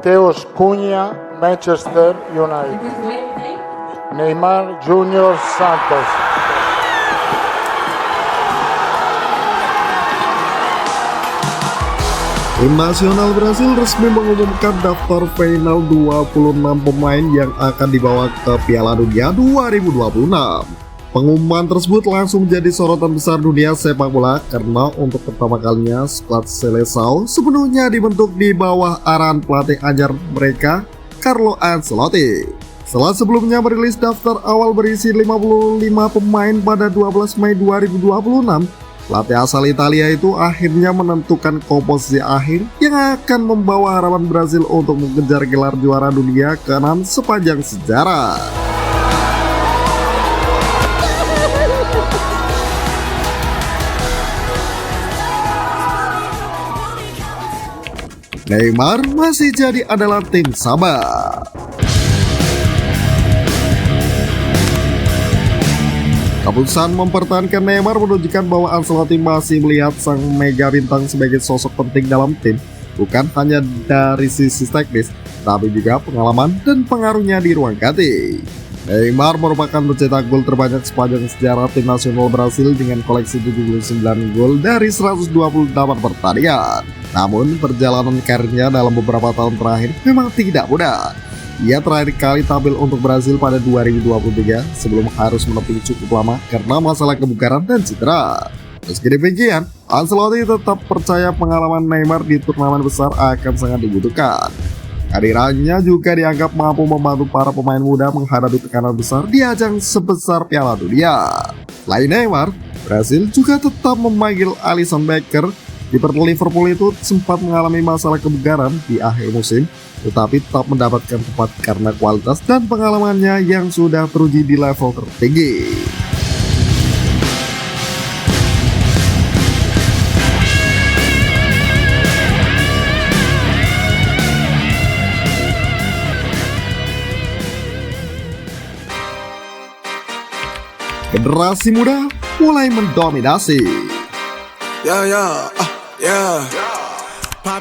Mateus Cunha, Manchester United. Neymar Junior Santos. Tim nasional Brasil resmi mengumumkan daftar final 26 pemain yang akan dibawa ke Piala Dunia 2026. Pengumuman tersebut langsung jadi sorotan besar dunia sepak bola karena untuk pertama kalinya skuad Seleção sepenuhnya dibentuk di bawah arahan pelatih anyar mereka, Carlo Ancelotti. Setelah sebelumnya merilis daftar awal berisi 55 pemain pada 12 Mei 2026, pelatih asal Italia itu akhirnya menentukan komposisi akhir yang akan membawa harapan Brasil untuk mengejar gelar juara dunia ke-6 sepanjang sejarah. Neymar masih jadi andalan tim Sabah. Keputusan mempertahankan Neymar menunjukkan bahwa Ancelotti masih melihat sang mega bintang sebagai sosok penting dalam tim, bukan hanya dari sisi teknis, tapi juga pengalaman dan pengaruhnya di ruang ganti. Neymar merupakan pencetak gol terbanyak sepanjang sejarah tim nasional Brasil dengan koleksi 79 gol dari 128 pertandingan. Namun perjalanan karirnya dalam beberapa tahun terakhir memang tidak mudah. Ia terakhir kali tampil untuk Brasil pada 2023 sebelum harus menepi cukup lama karena masalah kebugaran dan cedera. Meski demikian, Ancelotti tetap percaya pengalaman Neymar di turnamen besar akan sangat dibutuhkan. Kehadirannya juga dianggap mampu membantu para pemain muda menghadapi tekanan besar di ajang sebesar Piala Dunia. Selain Neymar, Brasil juga tetap memanggil Alisson Becker. Kiper Liverpool itu sempat mengalami masalah kebugaran di akhir musim, tetapi tetap mendapatkan tempat karena kualitas dan pengalamannya yang sudah teruji di level tertinggi. Generasi muda mulai mendominasi.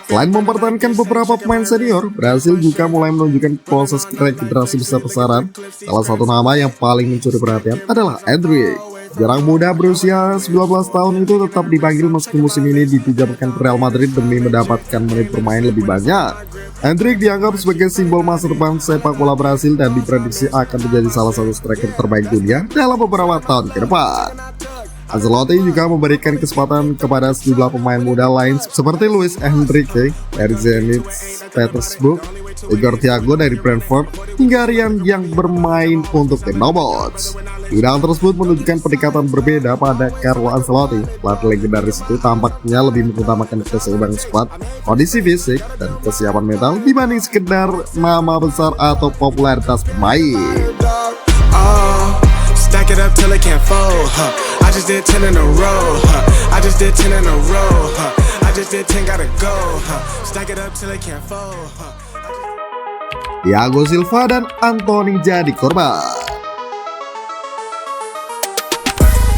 Selain mempertahankan beberapa pemain senior, Brasil juga mulai menunjukkan proses regenerasi besar-besaran. Salah satu nama yang paling mencuri perhatian adalah Endrick. Jarang muda berusia 19 tahun itu tetap dipanggil meski musim ini dipinjamkan ke Real Madrid demi mendapatkan menit bermain lebih banyak. Endrick dianggap sebagai simbol masa depan sepak bola Brasil dan diprediksi akan menjadi salah satu striker terbaik dunia dalam beberapa tahun ke depan. Ancelotti juga memberikan kesempatan kepada sejumlah pemain muda lain seperti Luis Enrique dari Zenit Petersburg, Igor Thiago dari Brentford, hingga Rian yang bermain untuk tim Nobots. Bidang tersebut menunjukkan pendekatan berbeda pada Carlo Ancelotti. Pelatih legendaris itu tampaknya lebih mengutamakan keseimbangan skuad, kondisi fisik, dan kesiapan mental dibanding sekedar nama besar atau popularitas pemain. Stack it up till it can't fold, huh? I just did 10 in a row, huh? I just did 10 in a row, huh? I just did 10, gotta go, huh? Stack it up till it can't fold, huh? Thiago Silva dan Antony jadi korban.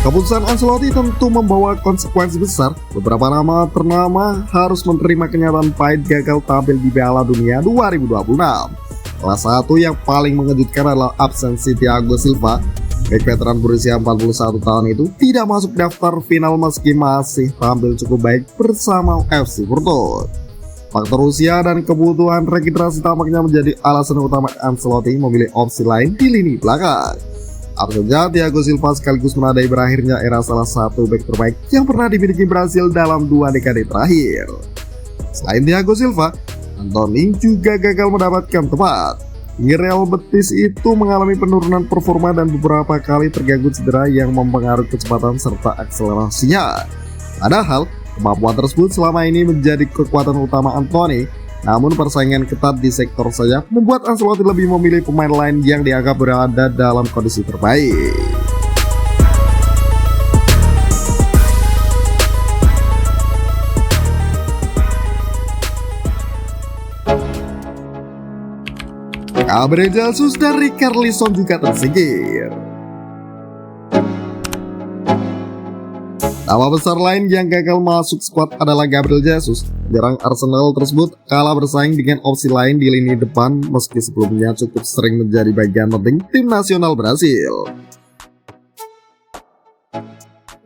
Keputusan Ancelotti tentu membawa konsekuensi besar. Beberapa nama ternama harus menerima kenyataan pahit gagal tampil di Piala Dunia 2026. Salah satu yang paling mengejutkan adalah absensi Thiago Silva. Bek veteran berusia 41 tahun itu tidak masuk daftar final meski masih tampil cukup baik bersama FC Porto. Faktor usia dan kebutuhan regenerasi tampaknya menjadi alasan utama Ancelotti memilih opsi lain di lini belakang. Absennya Thiago Silva sekaligus menandai berakhirnya era salah satu bek terbaik yang pernah dimiliki Brasil dalam 2 dekade terakhir. Selain Thiago Silva, Antony juga gagal mendapatkan tempat. Real Betis itu mengalami penurunan performa dan beberapa kali terganggu cedera yang mempengaruhi kecepatan serta akselerasinya. Padahal, kemampuan tersebut selama ini menjadi kekuatan utama Antony. Namun persaingan ketat di sektor sayap membuat Ancelotti lebih memilih pemain lain yang dianggap berada dalam kondisi terbaik. Gabriel Jesus dan Richarlison juga tersingkir. Nama besar lain yang gagal masuk skuad adalah Gabriel Jesus. Penyerang Arsenal tersebut kalah bersaing dengan opsi lain di lini depan meski sebelumnya cukup sering menjadi bagian penting tim nasional Brasil.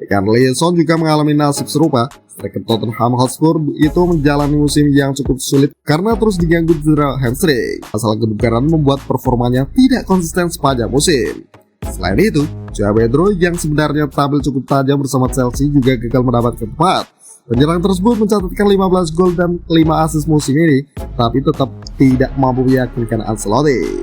Richarlison juga mengalami nasib serupa. Striker Tottenham Hotspur itu menjalani musim yang cukup sulit karena terus diganggu cedera hamstring. Masalah kebugaran membuat performanya tidak konsisten sepanjang musim. Selain itu, Joao Pedro yang sebenarnya tampil cukup tajam bersama Chelsea juga gagal mendapatkan tempat. Penyerang tersebut mencatatkan 15 gol dan 5 assist musim ini, tapi tetap tidak mampu meyakinkan Ancelotti.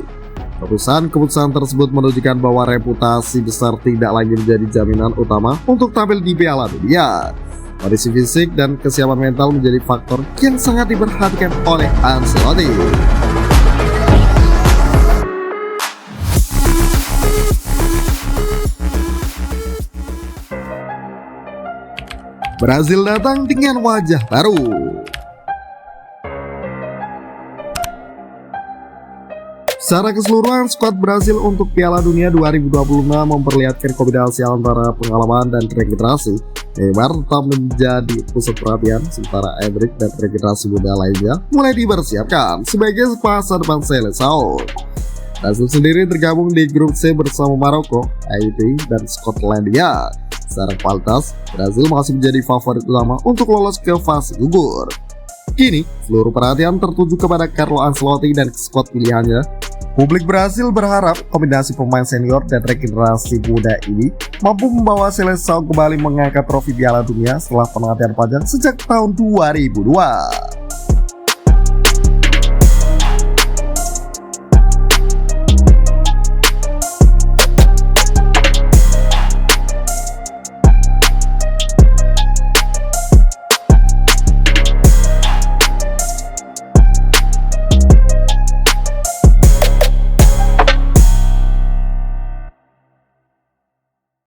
Keputusan tersebut menunjukkan bahwa reputasi besar tidak lagi menjadi jaminan utama untuk tampil di Piala Dunia. Kondisi fisik dan kesiapan mental menjadi faktor yang sangat diperhatikan oleh Ancelotti. Brasil datang dengan wajah baru. Secara keseluruhan, skuad Brasil untuk Piala Dunia 2026 memperlihatkan kombinasi antara pengalaman dan regenerasi. Neymar tetap menjadi pusat perhatian, sementara Endrick dan regenerasi muda lainnya mulai dipersiapkan sebagai masa depan Seleção. Brasil sendiri tergabung di grup C bersama Maroko, Haiti, dan Skotlandia. Secara kualitas, Brasil masih menjadi favorit utama untuk lolos ke fase gugur. Kini, seluruh perhatian tertuju kepada Carlo Ancelotti dan skuad pilihannya. Publik Brasil berharap kombinasi pemain senior dan regenerasi muda ini mampu membawa Seleção kembali mengangkat trofi Piala Dunia setelah penantian panjang sejak tahun 2002.